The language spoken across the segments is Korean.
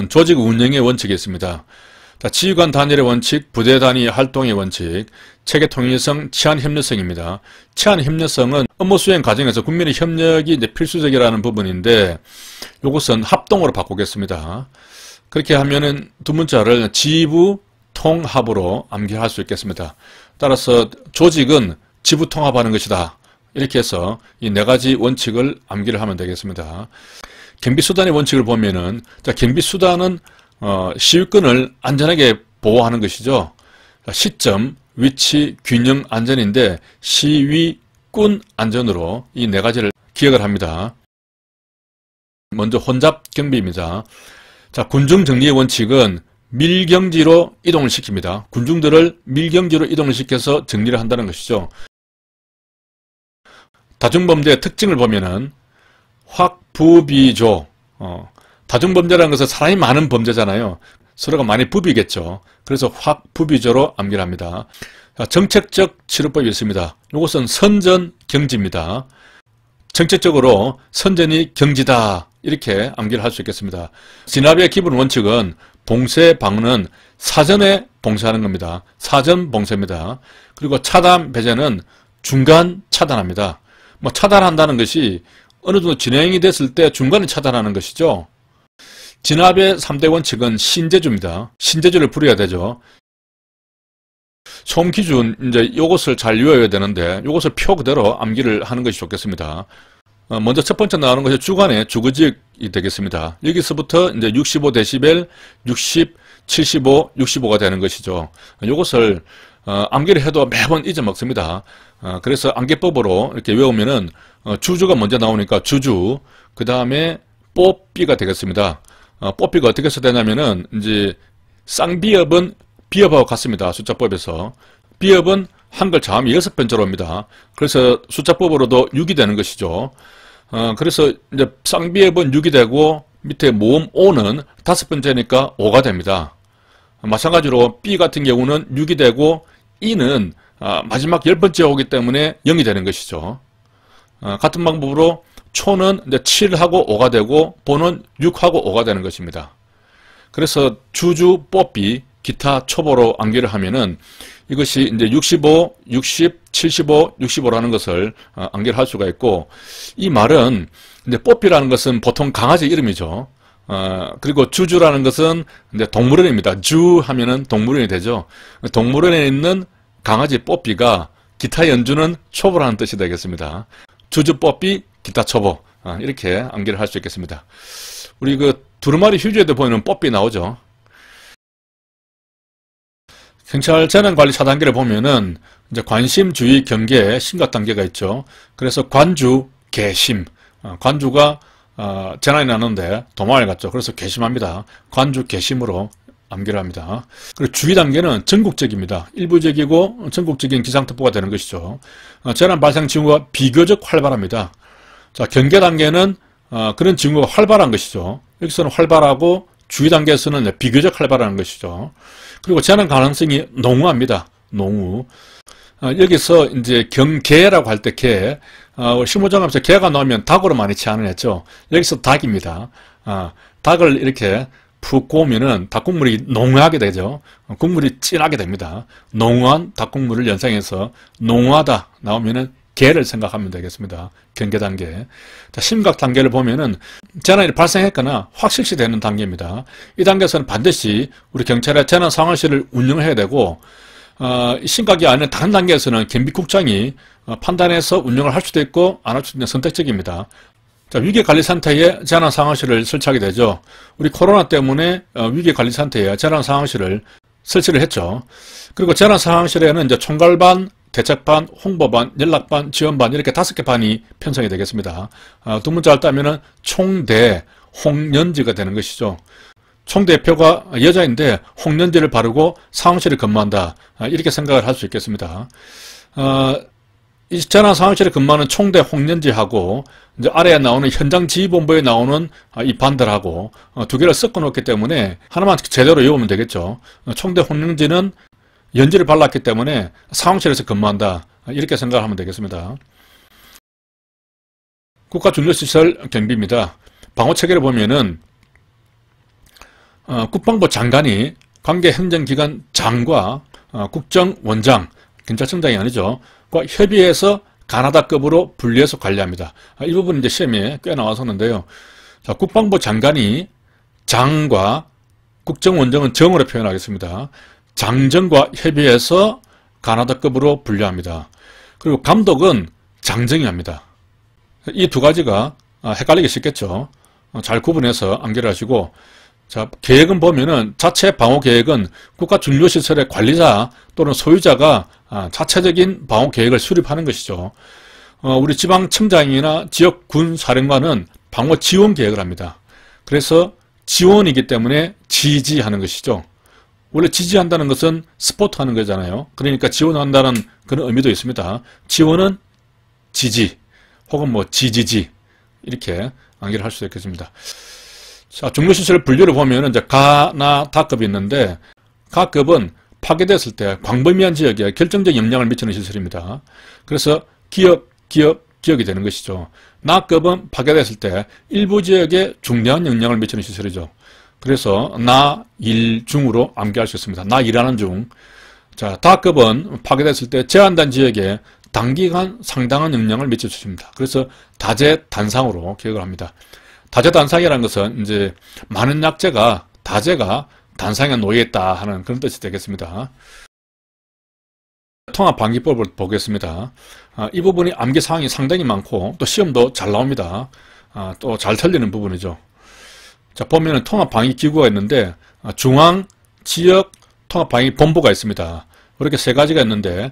조직 운영의 원칙이 있습니다. 자, 지휘관 단일의 원칙, 부대 단위 활동의 원칙, 체계 통일성, 치안 협력성입니다. 치안 협력성은 업무 수행 과정에서 국민의 협력이 이제 필수적이라는 부분인데, 이것은 합동으로 바꾸겠습니다. 그렇게 하면은 두 문자를 지부 통합으로 암기할 수 있겠습니다. 따라서 조직은 지부 통합하는 것이다. 이렇게 해서 이 네 가지 원칙을 암기를 하면 되겠습니다. 경비수단의 원칙을 보면은, 자, 경비수단은 시위권을 안전하게 보호하는 것이죠. 시점, 위치, 균형, 안전인데 시위꾼 안전으로 이 네 가지를 기억을 합니다. 먼저 혼잡 경비입니다. 자, 군중 정리의 원칙은 밀경지로 이동을 시킵니다. 군중들을 밀경지로 이동을 시켜서 정리를 한다는 것이죠. 다중범죄의 특징을 보면은 확부비조, 다중범죄라는 것은 사람이 많은 범죄잖아요. 서로가 많이 부비겠죠. 그래서 확부비조로 암기를 합니다. 자, 정책적 치료법이 있습니다. 이것은 선전경지입니다. 정책적으로 선전이 경지다. 이렇게 암기를 할 수 있겠습니다. 진압의 기본 원칙은 봉쇄, 방어는 사전에 봉쇄하는 겁니다. 사전 봉쇄입니다. 그리고 차단, 배제는 중간 차단합니다. 뭐 차단한다는 것이 어느 정도 진행이 됐을 때 중간에 차단하는 것이죠. 진압의 3대 원칙은 신재주입니다. 신재주를 부려야 되죠. 소음 기준, 이제 이것을 잘 외워야 되는데, 이것을 표 그대로 암기를 하는 것이 좋겠습니다. 먼저 첫 번째 나오는 것이 주간의 주거지역이 되겠습니다. 여기서부터 이제 65dB, 60, 75, 65가 되는 것이죠. 이것을 암기를 해도 매번 잊어먹습니다. 그래서 암기법으로 이렇게 외우면은 주주가 먼저 나오니까 주주, 그 다음에 뽀삐가 되겠습니다. 뽀삐가 어떻게 써되냐면은 이제 쌍비읍은 비읍하고 같습니다. 숫자법에서. 비읍은 한글 자음이 6번째로 옵니다. 그래서 숫자법으로도 6이 되는 것이죠. 그래서 이제 쌍비읍은 6이 되고 밑에 모음 O는 5번째니까 5가 됩니다. 마찬가지로 B 같은 경우는 6이 되고 E는 마지막 10번째 오기 때문에 0이 되는 것이죠. 같은 방법으로 초는 이제 7하고 5가 되고 보는 6하고 5가 되는 것입니다. 그래서 주주, 뽀삐, 기타, 초보로 암기를 하면은 이것이 이제 65, 60, 75, 65라는 것을 암기를 할 수가 있고, 이 말은 이제 뽀삐라는 것은 보통 강아지 이름이죠. 그리고 주주라는 것은 이제 동물원입니다. 주 하면은 동물원이 되죠. 동물원에 있는 강아지 뽀삐가 기타 연주는 초보라는 뜻이 되겠습니다. 주주 뽀삐, 기타 초보. 이렇게 암기를 할 수 있겠습니다. 우리 그 두루마리 휴지에도 보면 뽀삐 나오죠. 경찰 재난관리 4단계를 보면은 이제 관심, 주의, 경계, 심각 단계가 있죠. 그래서 관주, 개심. 관주가 재난이 나는데 도망을 갔죠. 그래서 개심합니다. 관주, 개심으로 암기를 합니다. 그리고 주의 단계는 전국적입니다. 일부적이고 전국적인 기상특보가 되는 것이죠. 재난 발생 징후가 비교적 활발합니다. 자, 경계 단계는 그런 징후가 활발한 것이죠. 여기서는 활발하고 주의 단계에서는 비교적 활발한 것이죠. 그리고 재난 가능성이 농후합니다. 농후. 여기서 이제 경계라고 할 때 개, 실무장하면서 개가 나오면 닭으로 많이 치환을 했죠. 여기서 닭입니다. 닭을 이렇게 푹 구우면은 닭국물이 농후하게 되죠. 국물이 진하게 됩니다. 농후한 닭국물을 연상해서 농후하다 나오면은 개를 생각하면 되겠습니다. 경계 단계. 자, 심각 단계를 보면은 재난이 발생했거나 확 실시되는 단계입니다. 이 단계에서는 반드시 우리 경찰의 재난 상황실을 운영해야 되고, 심각이 아닌 다른 단계에서는 경비국장이 판단해서 운영을 할 수도 있고 안 할 수도 있는 선택적입니다. 자, 위기관리센터에 재난상황실을 설치하게 되죠. 우리 코로나 때문에 위기관리센터에 재난상황실을 설치를 했죠. 그리고 재난상황실에는 이제 총괄반, 대책반, 홍보반, 연락반, 지원반 이렇게 5개 반이 편성이 되겠습니다. 두 문자를 따면은 총대, 홍연지가 되는 것이죠. 총대표가 여자인데 홍연지를 바르고 상황실에 근무한다. 이렇게 생각을 할 수 있겠습니다. 이 재난상황실에 근무하는 총대 홍연지하고 이제 아래에 나오는 현장지휘본부에 나오는 이 반들하고 두 개를 섞어 놓기 때문에 하나만 제대로 외우면 되겠죠. 총대 홍연지는 연지를 발랐기 때문에 상황실에서 근무한다. 이렇게 생각을 하면 되겠습니다. 국가중요시설 경비입니다. 방호체계를 보면은 국방부 장관이 관계 행정기관 장과 국정원장, 경찰청장이 아니죠. 과 협의해서 가나다급으로 분리해서 관리합니다. 이 부분은 이제 시험에 꽤 나왔었는데요. 자, 국방부 장관이 장과 국정원장은 정으로 표현하겠습니다. 장정과 협의해서 가나다급으로 분류합니다. 그리고 감독은 장정이 합니다. 이 두 가지가 헷갈리기 쉽겠죠. 잘 구분해서 암기를 하시고, 자, 계획은 보면은 자체 방호 계획은 국가 중요시설의 관리자 또는 소유자가 자체적인 방호 계획을 수립하는 것이죠. 우리 지방청장이나 지역군 사령관은 방호 지원 계획을 합니다. 그래서 지원이기 때문에 지지하는 것이죠. 원래 지지한다는 것은 스포트 하는 거잖아요. 그러니까 지원한다는 그런 의미도 있습니다. 지원은 지지 혹은 뭐 지지지 이렇게 암기를 할 수 있겠습니다. 자, 중요시설 분류를 보면 이제 가나 다급이 있는데, 가급은 파괴됐을 때 광범위한 지역에 결정적 영향을 미치는 시설입니다. 그래서 기역이 되는 것이죠. 나급은 파괴됐을 때 일부 지역에 중대한 영향을 미치는 시설이죠. 그래서 나, 일, 중으로 암기할 수 있습니다. 나 일하는 중. 자, 다급은 파괴됐을 때 제한된 지역에 단기간 상당한 영향을 미칠 수 있습니다. 그래서 다재단상으로 기억을 합니다. 다재단상이라는 것은 이제 많은 약재가, 다재가 단상에 놓여있다 하는 그런 뜻이 되겠습니다. 통합방기법을 보겠습니다. 이 부분이 암기 사항이 상당히 많고 또 시험도 잘 나옵니다. 또 잘 틀리는 부분이죠. 자, 보면은 통합방위기구가 있는데 중앙, 지역 통합방위본부가 있습니다. 이렇게 세 가지가 있는데,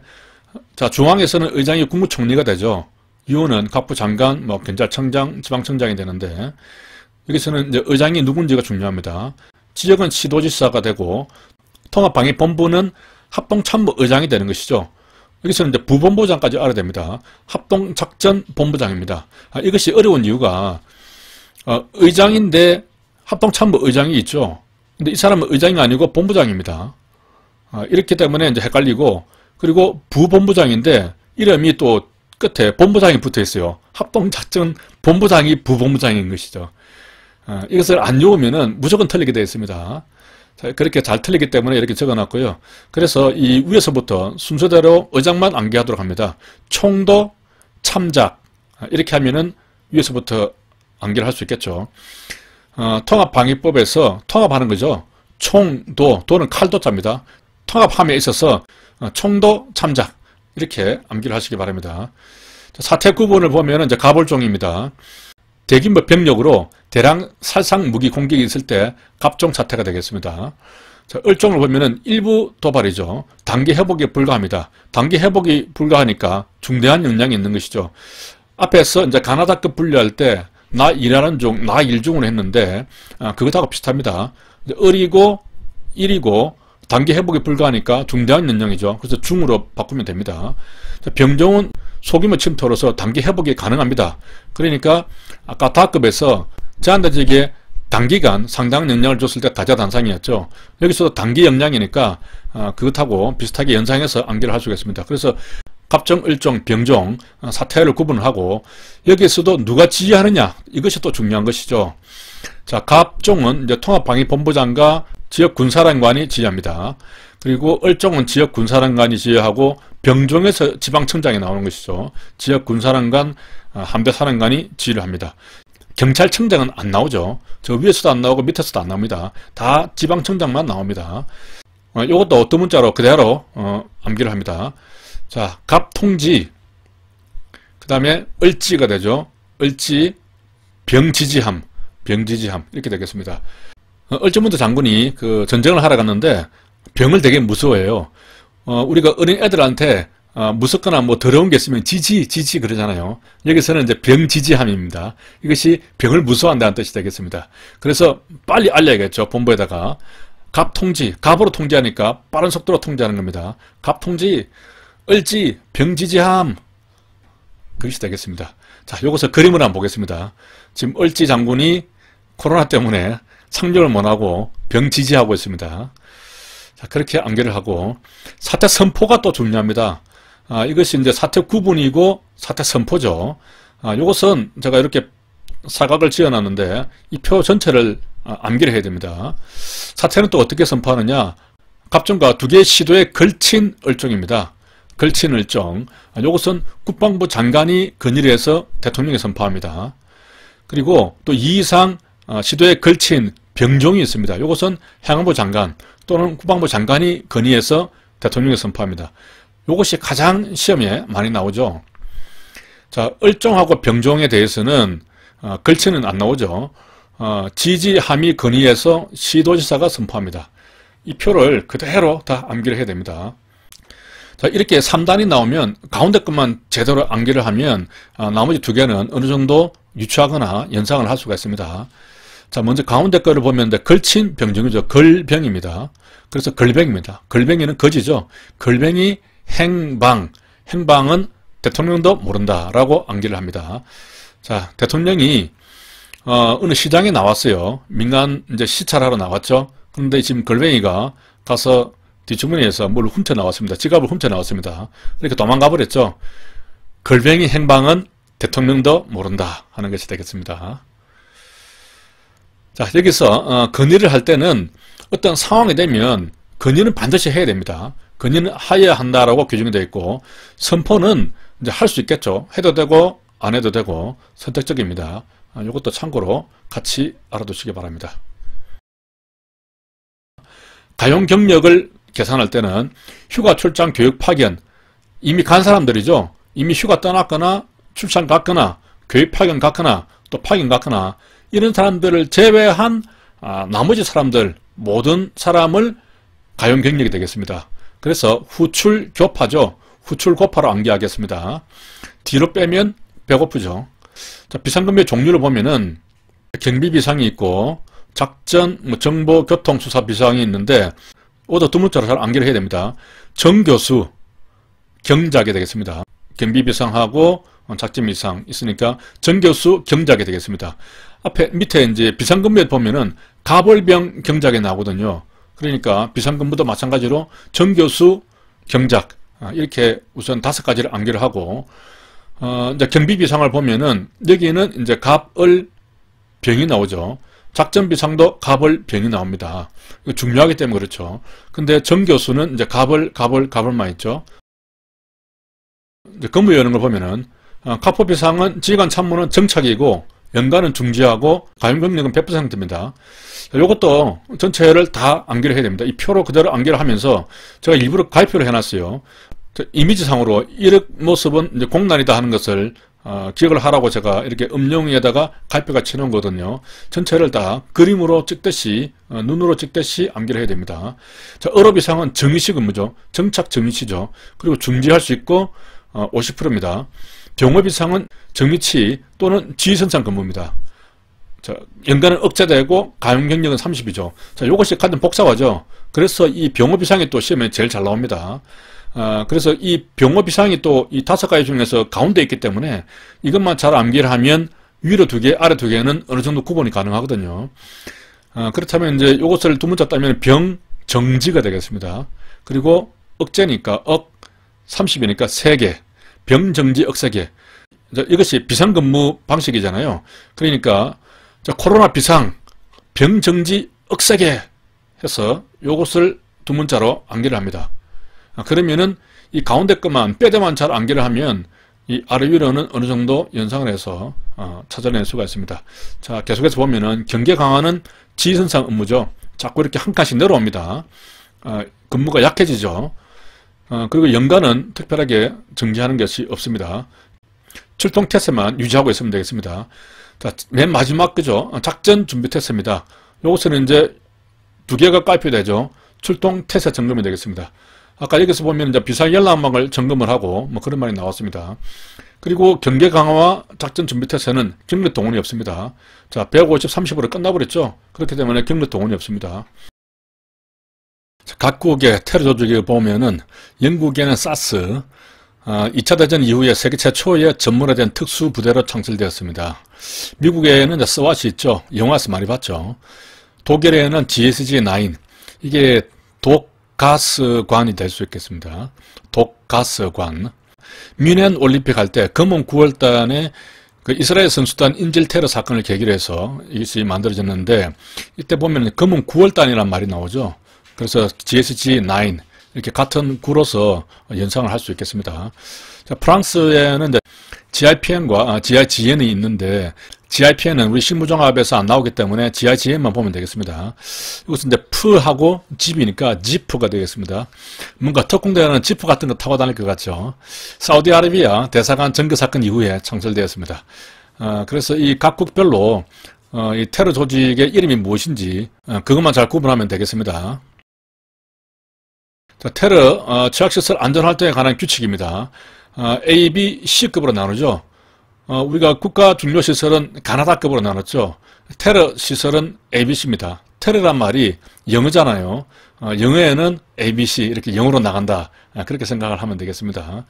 자, 중앙에서는 의장이 국무총리가 되죠. 유언은 각부 장관, 뭐 경찰청장, 지방청장이 되는데, 여기서는 이제 의장이 누군지가 중요합니다. 지역은 시도지사가 되고, 통합방위본부는 합동참모의장이 되는 것이죠. 여기서는 이제 부본부장까지 알아야 됩니다. 합동작전본부장입니다. 이것이 어려운 이유가 의장인데 합동참모의장이 있죠. 근데 이 사람은 의장이 아니고 본부장입니다. 이렇기 때문에 이제 헷갈리고, 그리고 부본부장인데 이름이 또 끝에 본부장이 붙어 있어요. 합동작전 본부장이 부본부장인 것이죠. 이것을 안 외우면은 무조건 틀리게 되어 있습니다. 자, 그렇게 잘 틀리기 때문에 이렇게 적어놨고요. 그래서 이 위에서부터 순서대로 의장만 암기하도록 합니다. 총도, 참작 이렇게 하면은 위에서부터 암기를 할 수 있겠죠. 통합방위법에서 통합하는 거죠. 총도, 도는 칼도자입니다. 통합함에 있어서 총도, 참작 이렇게 암기를 하시기 바랍니다. 사태 구분을 보면 이제 가볼종입니다. 대규모 병력으로 대량 살상 무기 공격이 있을 때 갑종 사태가 되겠습니다. 자, 을종을 보면은 일부 도발이죠. 단기 회복에 불과합니다. 단기 회복이 불가하니까 중대한 영향이 있는 것이죠. 앞에서 이제 가나다급 분류할 때 나 일하는 중, 나 일중으로 했는데 그것하고 비슷합니다. 을이고 일이고 단기 회복이 불가하니까 중대한 영향이죠. 그래서 중으로 바꾸면 됩니다. 자, 병종은 소규모 침투로서 단기 회복이 가능합니다. 그러니까 아까 다급에서 제한된 지역에 단기간 상당한 영향을 줬을 때 다재단상이었죠. 여기서도 단기 영향이니까 그것하고 비슷하게 연상해서 암기를 할 수가 있습니다. 그래서 갑종, 을종, 병종, 사태를 구분을 하고 여기에서도 누가 지휘하느냐 이것이 또 중요한 것이죠. 자, 갑종은 이제 통합방위본부장과 지역군사령관이 지휘합니다. 그리고 을종은 지역군사령관이 지휘하고 병종에서 지방청장이 나오는 것이죠. 지역군사령관, 함대사령관이 지휘를 합니다. 경찰청장은 안 나오죠. 저 위에서도 안 나오고 밑에서도 안 나옵니다. 다 지방청장만 나옵니다. 이것도 어떤 문자로 그대로 암기를 합니다. 자, 갑통지, 그 다음에 을지가 되죠. 을지, 병지지함 이렇게 되겠습니다. 을지문도 장군이 그 전쟁을 하러 갔는데 병을 되게 무서워해요. 우리가 어린 애들한테 무섭거나 뭐 더러운 게 있으면 지지 그러잖아요. 여기서는 이제 병지지함입니다. 이것이 병을 무서워한다는 뜻이 되겠습니다. 그래서 빨리 알려야겠죠. 본부에다가 갑통지, 갑으로 통제하니까 빠른 속도로 통제하는 겁니다. 갑통지, 을지, 병지지함 그것이 되겠습니다. 자, 요것을 그림을 한번 보겠습니다. 지금 을지 장군이 코로나 때문에 상륙을 못하고 병지지하고 있습니다. 자, 그렇게 암기를 하고 사태 선포가 또 중요합니다. 이것이 이제 사태 구분이고 사태 선포죠. 요것은 제가 이렇게 사각을 지어놨는데 이 표 전체를 암기를 해야 됩니다. 사태는 또 어떻게 선포하느냐? 갑종과 두 개의 시도에 걸친 을종입니다. 걸친 을종. 이것은 국방부 장관이 건의를 해서 대통령이 선포합니다. 그리고 또 이 이상 시도에 걸친 병종이 있습니다. 이것은 행안부 장관 또는 국방부 장관이 건의해서 대통령이 선포합니다. 이것이 가장 시험에 많이 나오죠. 자, 을종하고 병종에 대해서는 걸치는 안 나오죠. 지지, 함의 건의해서 시도지사가 선포합니다. 이 표를 그대로 다 암기를 해야 됩니다. 자, 이렇게 3단이 나오면 가운데 것만 제대로 암기를 하면 나머지 두 개는 어느 정도 유추하거나 연상을 할 수가 있습니다. 자, 먼저 가운데 거를 보면 걸친 병종이죠. 걸병입니다. 그래서 걸병입니다. 걸병이는 거지죠. 걸병이 행방, 행방은 대통령도 모른다라고 암기를 합니다. 자, 대통령이 어느 시장에 나왔어요. 민간 이제 시찰하러 나왔죠. 그런데 지금 걸뱅이가 가서 뒷주머니에서 뭘 훔쳐 나왔습니다. 지갑을 훔쳐 나왔습니다. 이렇게 도망가 버렸죠. 걸뱅이 행방은 대통령도 모른다 하는 것이 되겠습니다. 자, 여기서 건의를 할 때는 어떤 상황이 되면 건의는 반드시 해야 됩니다. 건의는 하여야 한다라고 규정이 되어 있고, 선포는 이제 할 수 있겠죠. 해도 되고 안 해도 되고 선택적입니다. 이것도 참고로 같이 알아두시기 바랍니다. 가용 경력을 계산할 때는 휴가, 출장, 교육, 파견, 이미 간 사람들이죠. 이미 휴가 떠났거나 출장 갔거나 교육 파견 갔거나 또 파견 갔거나 이런 사람들을 제외한 나머지 사람들 모든 사람을 가용 경력이 되겠습니다. 그래서 후출교파죠. 후출고파로 암기하겠습니다. 뒤로 빼면 배고프죠. 자, 비상근무의 종류를 보면은 경비비상이 있고 작전, 정보, 교통, 수사 비상이 있는데 오더 두 문자로 잘 암기를 해야 됩니다. 정교수, 경작이 되겠습니다. 경비비상하고 작전비상 있으니까 정교수, 경작이 되겠습니다. 앞에 밑에 이제 비상근무에 보면은 가벌병, 경작이 나오거든요. 그러니까 비상근무도 마찬가지로 정교수, 경작 이렇게 우선 5가지를 암기를 하고 이제 경비비상을 보면은 여기는 이제 갑을 병이 나오죠. 작전비상도 갑을 병이 나옵니다. 이거 중요하기 때문에 그렇죠. 근데 정교수는 이제 갑을만 있죠. 이제 근무 여는 걸 보면은 갑포비상은 지휘관 참모는 정착이고 연관은 중지하고 가용경력은 100%입니다. 이것도 전체를 다 암기를 해야 됩니다. 이 표로 그대로 암기를 하면서 제가 일부러 가위표를 해놨어요. 이미지상으로 이런 모습은 이제 공란이다 하는 것을 기억을 하라고 제가 이렇게 음영에다가 가위표가 쳐놓은 거거든요. 전체를 다 그림으로 찍듯이 눈으로 찍듯이 암기를 해야 됩니다. 자, 어업이상은 정위시 근무죠. 정착 정위시죠. 그리고 중지할 수 있고 50%입니다. 병업이상은 정위치 또는 지휘선상 근무입니다. 자, 연간은 억제되고 가용경력은 30이죠. 자, 이것이 가장 복잡하죠. 그래서 이 병업이상이 또 시험에 제일 잘 나옵니다. 그래서 이 병업이상이 또 이 5가지 중에서 가운데 있기 때문에 이것만 잘 암기를 하면 위로 2개, 아래 2개는 어느 정도 구분이 가능하거든요. 그렇다면 이제 이것을 두 문자 따면 병정지가 되겠습니다. 그리고 억제니까 억 30이니까 3개, 병정지 억세개. 이것이 비상근무 방식이잖아요. 그러니까 코로나 비상, 병정지 억세개 해서 이것을 두 문자로 암기를 합니다. 그러면은 이 가운데 것만 뼈대만 잘 암기를 하면 이 아래 위로는 어느 정도 연상을 해서 찾아낼 수가 있습니다. 자, 계속해서 보면은 경계 강화는 지휘선상 업무죠. 자꾸 이렇게 한 칸씩 내려옵니다. 근무가 약해지죠. 그리고 연간은 특별하게 정지하는 것이 없습니다. 출동 태세만 유지하고 있으면 되겠습니다. 자, 맨 마지막 그죠? 작전 준비 태세입니다. 요것은 이제 2개가 깔표되죠. 출동 태세 점검이 되겠습니다. 아까 여기서 보면 이제 비상연락망을 점검을 하고 뭐 그런 말이 나왔습니다. 그리고 경계 강화와 작전 준비 태세는 경력 동원이 없습니다. 자, 150, 30으로 끝나버렸죠. 그렇기 때문에 경력 동원이 없습니다. 각국의 테러 조직을 보면은 영국에는 사스, 2차 대전 이후에 세계 최초의 전문화된 특수부대로 창설되었습니다. 미국에는 스왓이 있죠. 영화에서 많이 봤죠. 독일에는 GSG-9, 이게 독가스관이 될 수 있겠습니다. 독가스관. 뮌헨 올림픽 할 때 금은 9월달에 그 이스라엘 선수단 인질 테러 사건을 계기로 해서 이것이 만들어졌는데, 이때 보면 검은 9월단이라는 말이 나오죠. 그래서 GSG-9 이렇게 같은 구로서 연상을 할 수 있겠습니다. 자, 프랑스에는 이제 GIPN과 GIGN이 있는데, GIPN은 우리 실무종합에서 안 나오기 때문에 GIGN만 보면 되겠습니다. 이것은 이제 P하고 G이니까 지프가 되겠습니다. 뭔가 특공대는 지프 같은 거 타고 다닐 것 같죠. 사우디아라비아 대사관 점거 사건 이후에 창설되었습니다. 그래서 이 각국별로 이 테러 조직의 이름이 무엇인지 그것만 잘 구분하면 되겠습니다. 자, 테러 취약시설 안전활동에 관한 규칙입니다. A, B, C급으로 나누죠. 우리가 국가 중요시설은 가나다급으로 나눴죠. 테러 시설은 ABC입니다. 테러란 말이 영어잖아요. 영어에는 ABC 이렇게 영어로 나간다. 그렇게 생각을 하면 되겠습니다.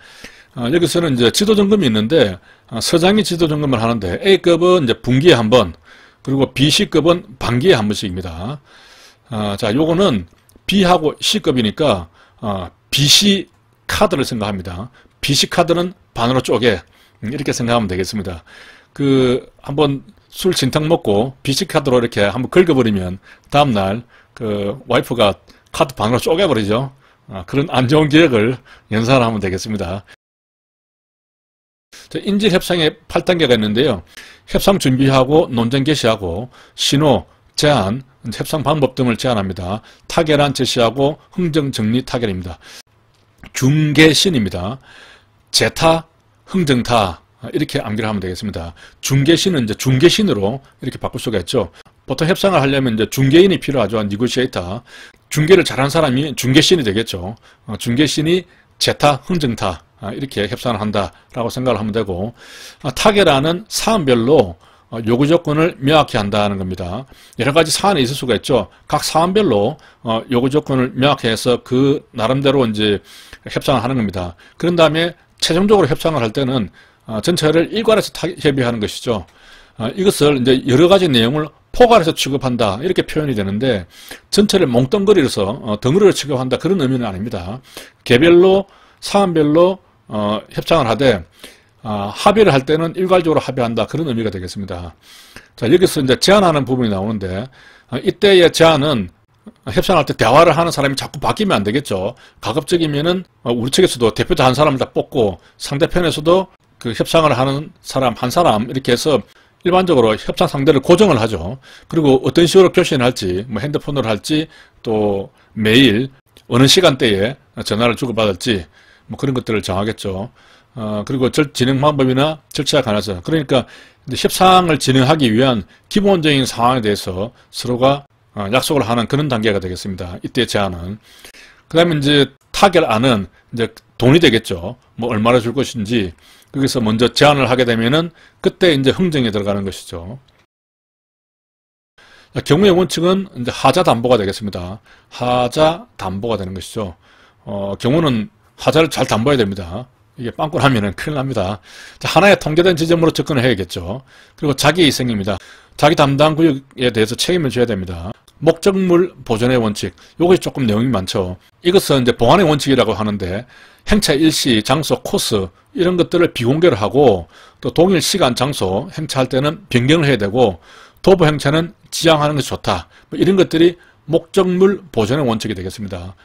여기서는 이제 지도점검이 있는데 서장이 지도점검을 하는데 A급은 이제 분기에 한 번, 그리고 BC급은 반기에 한 번씩입니다. 자, 요거는 B하고 C급이니까 BC 카드를 생각합니다. BC 카드는 반으로 쪼개. 이렇게 생각하면 되겠습니다. 한번 술 진탕 먹고 BC 카드로 이렇게 한번 긁어버리면 다음날 와이프가 카드 반으로 쪼개버리죠. 그런 안 좋은 기억을 연상을 하면 되겠습니다. 인질 협상에 8단계가 있는데요. 협상 준비하고 논쟁 개시하고 신호, 제안, 협상 방법 등을 제안합니다. 타결안 제시하고 흥정 정리 타결입니다. 중개신입니다. 제타, 흥정타 이렇게 암기를 하면 되겠습니다. 중개신은 이제 중개신으로 이렇게 바꿀 수가 있죠. 보통 협상을 하려면 이제 중개인이 필요하죠. 니고시에이터. 중개를 잘하는 사람이 중개신이 되겠죠. 중개신이 제타, 흥정타 이렇게 협상을 한다라고 생각을 하면 되고, 타결안은 사안별로 요구 조건을 명확히 한다는 겁니다. 여러 가지 사안이 있을 수가 있죠. 각 사안별로 요구 조건을 명확히 해서 그 나름대로 이제 협상을 하는 겁니다. 그런 다음에 최종적으로 협상을 할 때는 전체를 일괄해서 협의하는 것이죠. 이것을 이제 여러 가지 내용을 포괄해서 취급한다 이렇게 표현이 되는데, 전체를 몽덩거리로서 덩어리로 취급한다 그런 의미는 아닙니다. 개별로 사안별로 협상을 하되 합의를 할 때는 일괄적으로 합의한다 그런 의미가 되겠습니다. 자, 여기서 이제 제안하는 부분이 나오는데, 이때의 제안은 협상할 때 대화를 하는 사람이 자꾸 바뀌면 안 되겠죠. 가급적이면은 우리 측에서도 대표자 한 사람을 다 뽑고 상대편에서도 그 협상을 하는 사람 한 사람 이렇게 해서 일반적으로 협상 상대를 고정을 하죠. 그리고 어떤 식으로 교신을 할지, 뭐 핸드폰으로 할지, 또 메일, 어느 시간대에 전화를 주고받을지, 뭐 그런 것들을 정하겠죠. 그리고 진행 방법이나 절차에 관해서. 그러니까 협상을 진행하기 위한 기본적인 상황에 대해서 서로가 약속을 하는 그런 단계가 되겠습니다. 이때 제안은. 그 다음에 이제 타결안은 이제 돈이 되겠죠. 뭐 얼마나 줄 것인지. 거기서 먼저 제안을 하게 되면은 그때 이제 흥정에 들어가는 것이죠. 경우의 원칙은 이제 하자 담보가 되겠습니다. 하자 담보가 되는 것이죠. 경우는 하자를 잘 담보해야 됩니다. 이게 빵꾸 나면은 큰일 납니다. 자, 하나의 통제된 지점으로 접근을 해야겠죠. 그리고 자기 희생입니다. 자기 담당 구역에 대해서 책임을 져야 됩니다. 목적물 보존의 원칙, 요것이 조금 내용이 많죠. 이것은 이제 보안의 원칙이라고 하는데, 행차 일시, 장소, 코스 이런 것들을 비공개를 하고, 또 동일 시간, 장소 행차할 때는 변경을 해야 되고, 도보 행차는 지양하는 것이 좋다. 뭐 이런 것들이 목적물 보존의 원칙이 되겠습니다.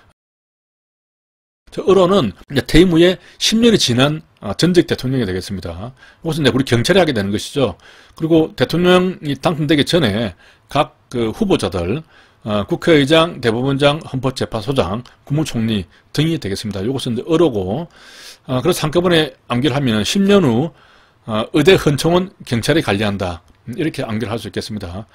을어는 퇴임 후에 10년이 지난 전직 대통령이 되겠습니다. 이것은 우리 경찰이 하게 되는 것이죠. 그리고 대통령이 당선되기 전에 각 그 후보자들, 국회의장, 대법원장, 헌법재판소장, 국무총리 등이 되겠습니다. 이것은 을어고, 그래서 한꺼번에 암기를 하면 10년 후 의대 헌청은 경찰이 관리한다. 이렇게 암기를 할 수 있겠습니다.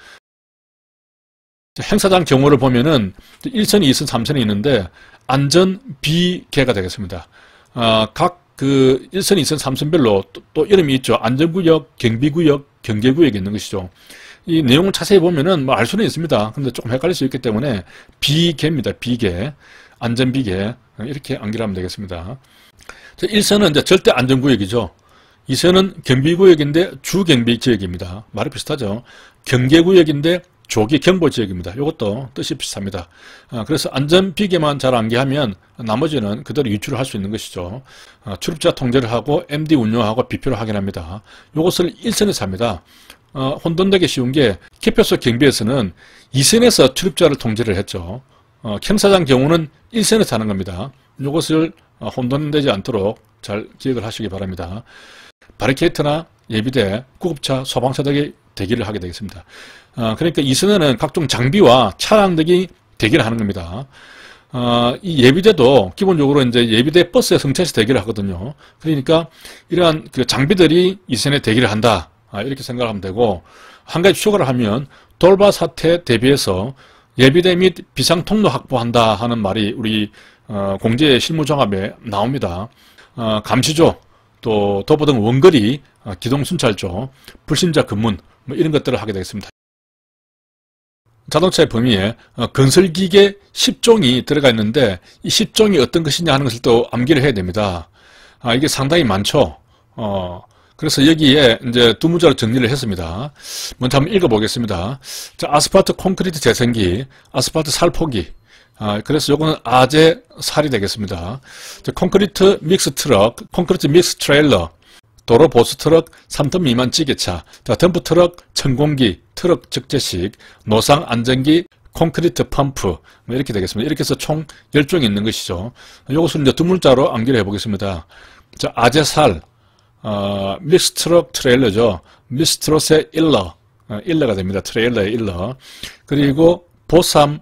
행사장 경우를 보면은 1선, 2선, 3선이 있는데 안전 비계가 되겠습니다. 각 그 1선, 2선, 3선별로 또 이름이 있죠. 안전구역, 경비구역, 경계구역이 있는 것이죠. 이 내용을 자세히 보면은 뭐 알 수는 있습니다. 근데 조금 헷갈릴 수 있기 때문에 비계입니다. 비계, 안전비계 이렇게 암기를 하면 되겠습니다. 1선은 이제 절대 안전구역이죠. 2선은 경비구역인데 주경비지역입니다. 말이 비슷하죠. 경계구역인데 조기 경보 지역입니다. 이것도 뜻이 비슷합니다. 그래서 안전비계만 잘 암기하면 나머지는 그대로 유출을 할 수 있는 것이죠. 출입자 통제를 하고 MD 운용하고 비표를 확인합니다. 이것을 1선에서 합니다. 혼돈되기 쉬운 게 개표소 경비에서는 2선에서 출입자를 통제를 했죠. 형사장 경우는 1선에서 하는 겁니다. 이것을 혼돈되지 않도록 잘 기억을 하시기 바랍니다. 바리케이트나 예비대, 구급차, 소방차 등이 대기를 하게 되겠습니다. 그러니까 2선에는 각종 장비와 차량 등이 대기를 하는 겁니다. 이 예비대도 기본적으로 이제 예비대 버스에 승차해서 대기를 하거든요. 그러니까 이러한 그 장비들이 2선에 대기를 한다. 이렇게 생각을 하면 되고, 한 가지 추가를 하면 돌발 사태에 대비해서 예비대 및 비상통로 확보한다 하는 말이 우리 공제 실무종합에 나옵니다. 감시조, 또 도보 등 원거리, 기동순찰조, 불신자 검문 뭐 이런 것들을 하게 되겠습니다. 자동차의 범위에 건설기계 10종이 들어가 있는데 이 10종이 어떤 것이냐 하는 것을 또 암기를 해야 됩니다. 이게 상당히 많죠. 그래서 여기에 이제 두 문자로 정리를 했습니다. 먼저 한번 읽어보겠습니다. 자, 아스팔트 콘크리트 재생기, 아스팔트 살포기. 그래서 요거는 아재 살이 되겠습니다. 자, 콘크리트 믹스 트럭, 콘크리트 믹스 트레일러, 도로 보수 트럭 3톤 미만 찌개차, 자, 덤프 트럭, 천공기, 트럭 적재식, 노상 안전기, 콘크리트 펌프 뭐 이렇게 되겠습니다. 이렇게 해서 총 10종이 있는 것이죠. 이것을 이제 두 문자로 암기를 해보겠습니다. 자, 아재살, 믹스트럭 트레일러죠. 믹스트롯의 일러가 됩니다. 트레일러의 일러. 그리고 보삼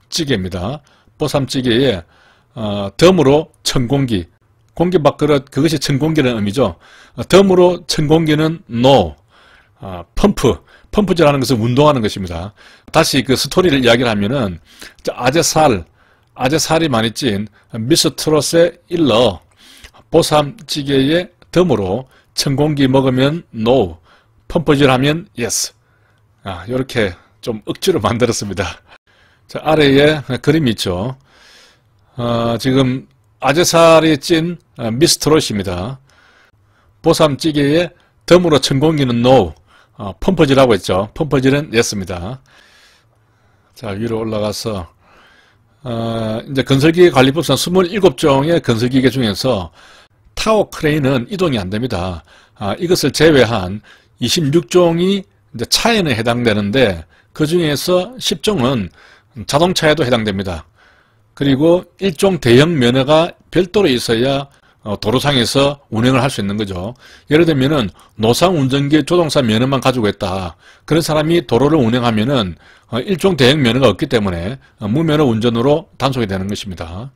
찌개입니다. 보삼 찌개에 덤으로 천공기, 공기 밥그릇, 그것이 천공기라는 의미죠. 덤으로 천공기는 노, 펌프질하는 것은 운동하는 것입니다. 다시 그 스토리를 이야기를 하면은 아재살이 많이 찐 믹스트롯의 일러, 보삼 찌개에 덤으로 천공기 먹으면 no, 펌프질하면 yes. 이렇게 좀 억지로 만들었습니다. 자, 아래에 그림이 있죠. 지금 아재살이 찐 미스트롯입니다. 보쌈찌개에 덤으로 천공기는 no, 펌프질하고 있죠. 펌프질은 yes입니다. 자, 위로 올라가서 이제 건설기계 관리법상 27종의 건설기계 중에서 타워 크레인은 이동이 안 됩니다. 이것을 제외한 26종이 이제 차에는 해당되는데 그 중에서 10종은 자동차에도 해당됩니다. 그리고 1종 대형 면허가 별도로 있어야 도로상에서 운행을 할 수 있는 거죠. 예를 들면은 노상운전기 조종사 면허만 가지고 있다. 그런 사람이 도로를 운행하면은 1종 대형 면허가 없기 때문에 무면허 운전으로 단속이 되는 것입니다.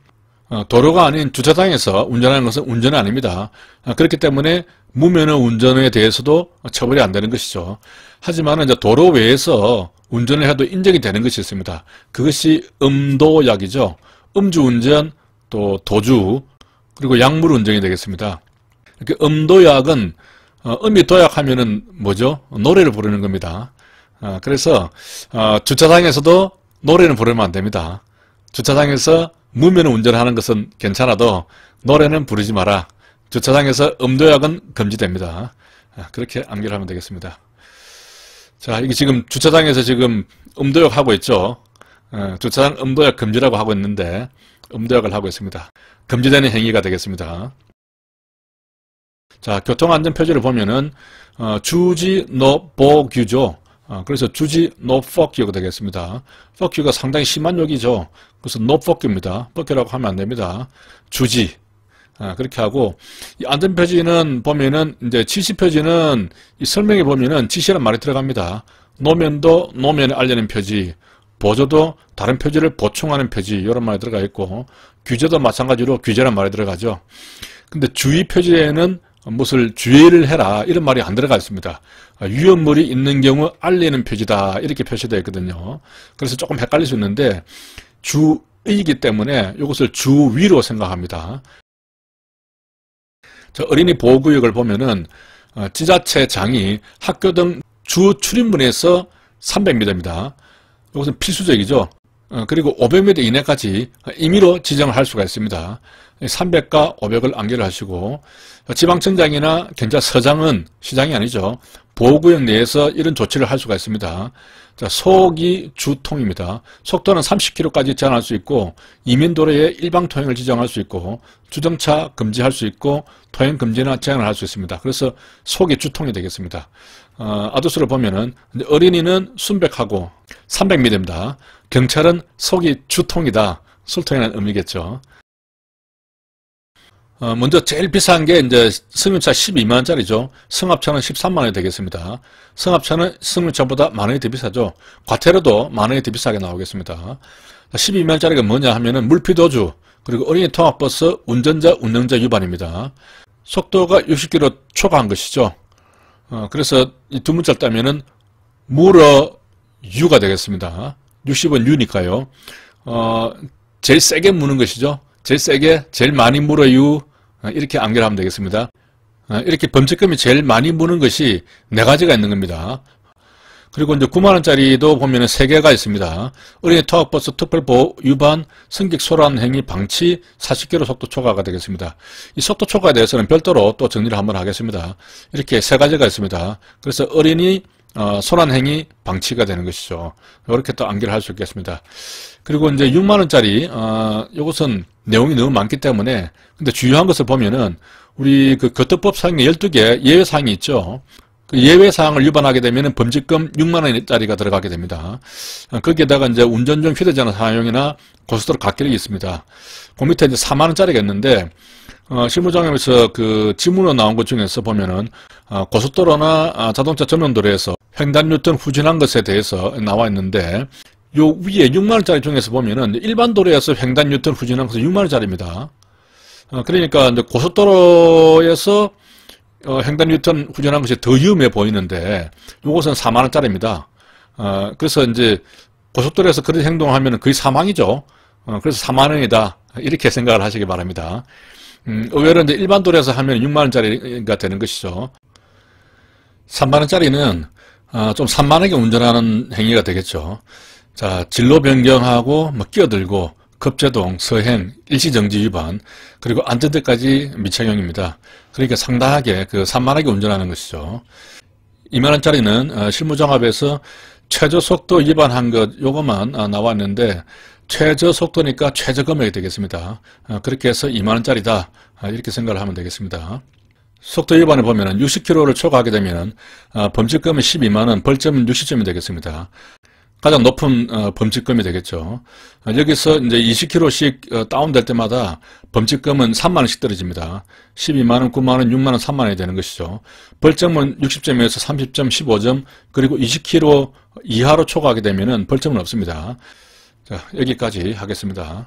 도로가 아닌 주차장에서 운전하는 것은 운전이 아닙니다. 그렇기 때문에 무면허 운전에 대해서도 처벌이 안 되는 것이죠. 하지만 이제 도로 외에서 운전을 해도 인정이 되는 것이 있습니다. 그것이 음도약이죠. 음주운전, 또 도주, 그리고 약물운전이 되겠습니다. 이렇게 음도약은 음이 도약하면은 뭐죠? 노래를 부르는 겁니다. 그래서 주차장에서도 노래는 부르면 안 됩니다. 주차장에서 무면허 운전하는 것은 괜찮아도 노래는 부르지 마라. 주차장에서 음도약은 금지됩니다. 그렇게 암기를 하면 되겠습니다. 자, 이게 지금 주차장에서 지금 음도약 하고 있죠. 주차장 음도약 금지라고 하고 있는데 음도약을 하고 있습니다. 금지되는 행위가 되겠습니다. 자, 교통안전표지를 보면은 주지 no 보규죠. 그래서 주지 no fuck you가 되겠습니다. fuck you가 상당히 심한 욕이죠. 그래서 no fuck you입니다. fuck you라고 하면 안 됩니다. 주지. 그렇게 하고, 이 안전표지는 보면은, 이제 지시표지는, 이 설명에 보면은 지시라는 말이 들어갑니다. 노면도 노면에 알리는 표지, 보조도 다른 표지를 보충하는 표지, 이런 말이 들어가 있고, 규제도 마찬가지로 규제라는 말이 들어가죠. 근데 주의 표지에는 무엇을 주의를 해라, 이런 말이 안 들어가 있습니다. 위험물이 있는 경우 알리는 표지다, 이렇게 표시되어 있거든요. 그래서 조금 헷갈릴 수 있는데, 주의이기 때문에 이것을 주위로 생각합니다. 저 어린이 보호구역을 보면은 지자체장이 학교 등 주 출입문에서 300m입니다. 이것은 필수적이죠. 그리고 500m 이내까지 임의로 지정을 할 수가 있습니다. 300과 500을 암기를 하시고, 지방청장이나 경찰서장은, 시장이 아니죠, 보호구역 내에서 이런 조치를 할 수가 있습니다. 자, 소기 주통입니다. 속도는 30km까지 제한할 수 있고 이민도로에 일방 통행을 지정할 수 있고 주정차 금지할 수 있고 통행 금지나 제한을 할 수 있습니다. 그래서 소기 주통이 되겠습니다. 아두스를 보면은 어린이는 순백하고 300m입니다. 경찰은 소기 주통이다. 술통이라는 의미겠죠. 먼저 제일 비싼 게 이제 승용차 12만원짜리죠. 승합차는 13만원이 되겠습니다. 승합차는 승용차보다 만원이 더 비싸죠. 과태료도 만원이 더 비싸게 나오겠습니다. 12만원짜리가 뭐냐 하면은 물피도주, 그리고 어린이 통학버스 운전자, 운영자 위반입니다. 속도가 60km 초과한 것이죠. 그래서 이 두 문자를 따면은 물어 유가 되겠습니다. 60은 유니까요. 제일 세게 무는 것이죠. 제일 세게, 제일 많이 물어유, 이렇게 암기하면 되겠습니다. 이렇게 범칙금이 제일 많이 무는 것이 4가지가 있는 겁니다. 그리고 이제 9만원짜리도 보면은 3개가 있습니다. 어린이 통학버스 특별보호 위반, 승객 소란 행위 방치, 40km 속도 초과가 되겠습니다. 이 속도 초과에 대해서는 별도로 또 정리를 한번 하겠습니다. 이렇게 3가지가 있습니다. 그래서 어린이 소란행위 방치가 되는 것이죠. 이렇게 또 암기를 할 수 있겠습니다. 그리고 이제 6만원짜리, 이것은 내용이 너무 많기 때문에, 근데 주요한 것을 보면은, 우리 그 교통법 사항에 12개 예외사항이 있죠. 그 예외사항을 위반하게 되면은 범칙금 6만원짜리가 들어가게 됩니다. 거기에다가 이제 운전 중 휴대전화 사용이나 고속도로 갓길이 있습니다. 그 밑에 이제 4만원짜리가 있는데, 실무장에서 그 지문으로 나온 것 중에서 보면은, 고속도로나 자동차 전용도로에서 횡단 유턴 후진한 것에 대해서 나와 있는데, 요 위에 6만원짜리 중에서 보면은 일반 도로에서 횡단 유턴 후진한 것은 6만원짜리입니다. 그러니까 이제 고속도로에서 횡단 유턴 후진한 것이 더 위험해 보이는데, 요것은 4만원짜리입니다. 그래서 이제 고속도로에서 그런 행동을 하면 거의 사망이죠. 그래서 4만원이다. 이렇게 생각을 하시기 바랍니다. 의외로 이제 일반 도로에서 하면 6만원짜리가 되는 것이죠. 3만원짜리는 좀 산만하게 운전하는 행위가 되겠죠. 자, 진로 변경하고 뭐 끼어들고 급제동, 서행, 일시정지 위반, 그리고 안전대까지 미착용입니다. 그러니까 상당하게 그 산만하게 운전하는 것이죠. 2만원짜리는 실무종합에서 최저속도 위반한 것 요것만 나왔는데 최저속도니까 최저금액이 되겠습니다. 그렇게 해서 2만원짜리다. 이렇게 생각을 하면 되겠습니다. 속도 위반을 보면 60km를 초과하게 되면 범칙금은 12만원, 벌점은 60점이 되겠습니다. 가장 높은 범칙금이 되겠죠. 여기서 이제 20km씩 다운될 때마다 범칙금은 3만원씩 떨어집니다. 12만원, 9만원, 6만원, 3만원이 되는 것이죠. 벌점은 60점에서 30점, 15점, 그리고 20km 이하로 초과하게 되면 벌점은 없습니다. 자, 여기까지 하겠습니다.